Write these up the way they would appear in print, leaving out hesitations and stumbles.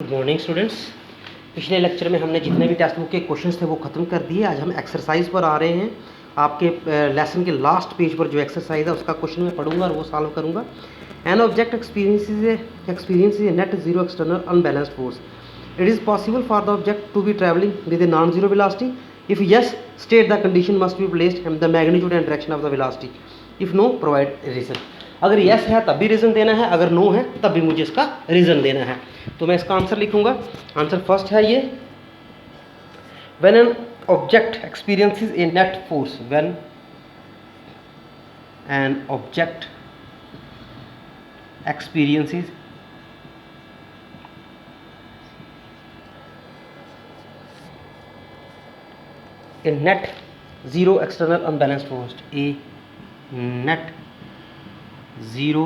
Good morning students. पिछले lecture में हमने जितने भी टेक्स्ट बुक के क्वेश्चंस थे वो ख़त्म कर दिए। आज हम एक्सरसाइज पर आ रहे हैं। आपके लेसन के लास्ट पेज पर जो एक्सरसाइज है उसका क्वेश्चन मैं पढ़ूंगा और वो सॉल्व करूंगा। An object experience net zero external unbalanced force. It is possible for the object to be travelling with a non zero velocity. If yes, state the condition must be placed and the magnitude and direction of the velocity. If no, provide reason. अगर yes है तब भी reason देना है, अगर no है तब भी मुझे इसका रीज़न देना है। तो मैं इसका आंसर लिखूंगा। आंसर फर्स्ट है ये, when an object experiences A net force, when an object experiences A net zero external unbalanced force, a net zero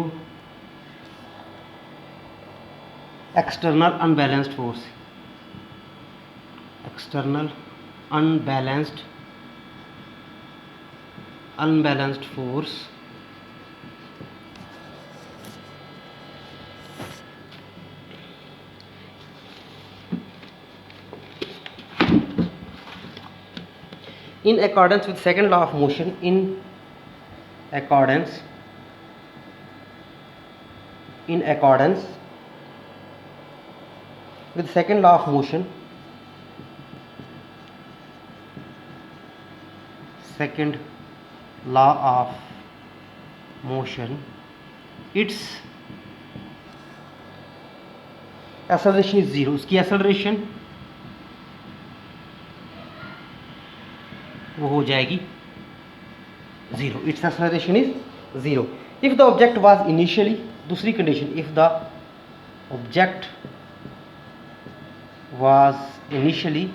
external unbalanced force, external unbalanced force in accordance with second law of motion, in accordance with second law of motion, second law of motion, its acceleration is zero. उसकी acceleration वो हो जाएगी zero. It's acceleration is zero. If the object was initially, दूसरी condition, if the object was initially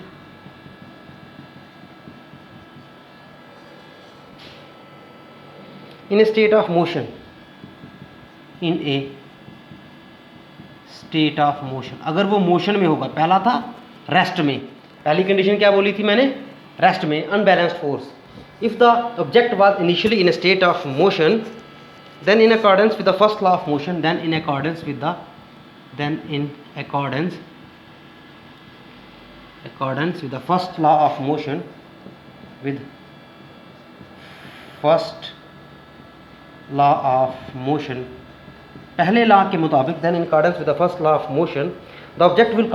in a state of motion, in a state of motion, अगर वो motion में होगा, पहला था रेस्ट में, पहली कंडीशन क्या बोली थी मैंने, रेस्ट में, unbalanced force. If the object was initially in a state of motion, then in accordance with the first law of motion, then in accordance with the first law of motion, with first law of motion, पहले law के मुताबिक, then in accordance with the first law of motion, the object will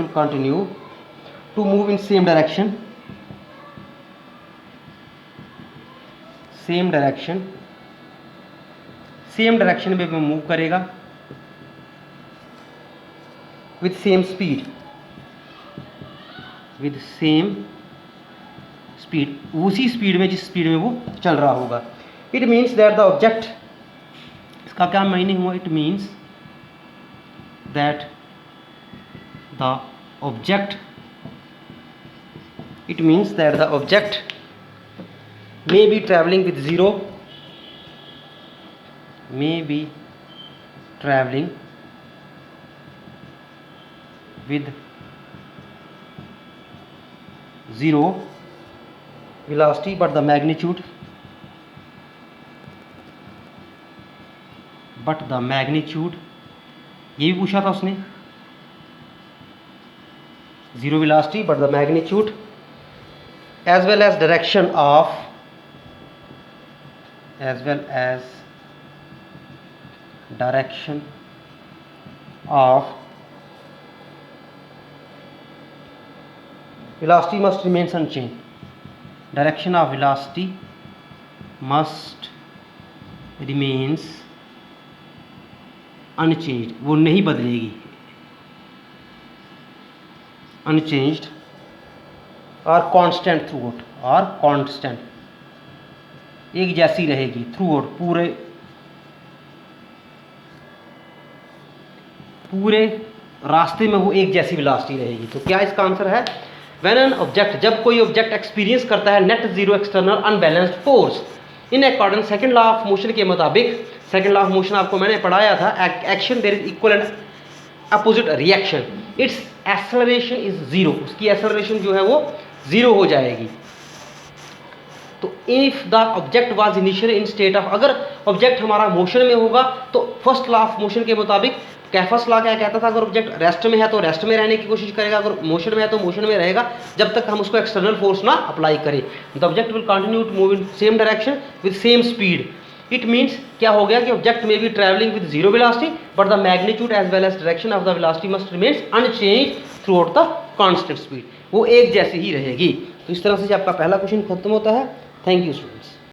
continue to move in same direction में वो move करेगा, with same speed, उसी speed में जिस speed में वो चल रहा होगा. It means that the object, इसका क्या मीनिंग हुआ, it means that the object may be traveling with zero velocity, but the magnitude ये भी पूछा था उसने, zero velocity but the magnitude as well as direction of velocity must remain unchanged. Direction of velocity must remains unchanged, वो नहीं बदलेगी, unchanged और constant throughout, और कांस्टेंट एक जैसी रहेगी थ्रूआउट, पूरे रास्ते में वो एक जैसी वेलोसिटी रहेगी. तो क्या इसका आंसर है, व्हेन एन ऑब्जेक्ट, जब कोई ऑब्जेक्ट एक्सपीरियंस करता है net zero external unbalanced force, in accordance second law of motion के मुताबिक, सेकंड लॉ ऑफ मोशन आपको मैंने पढ़ाया था, action there is equal and opposite reaction, it's acceleration is zero, उसकी एक्सेलरेशन जो है वो जीरो हो जाएगी. तो if the object was initially in state of, अगर ऑब्जेक्ट हमारा मोशन में होगा तो फर्स्ट लॉ ऑफ मोशन के मुताबिक क्या फर्स्ट लॉ क्या कहता था, अगर ऑब्जेक्ट रेस्ट में है तो रेस्ट में रहने की कोशिश करेगा, अगर मोशन में है तो मोशन में रहेगा जब तक हम उसको एक्सटर्नल फोर्स ना अप्लाई करें। The object will continue to move in same direction with same speed. It means क्या हो गया कि ऑब्जेक्ट में be travelling with zero velocity but the magnitude as well as direction of the velocity must remains unchange throughout the constant speed, वो एक जैसी ही रहेगी। तो इस तरह से आपका पहला क्वेश्चन खत्म होता है। Thank you students.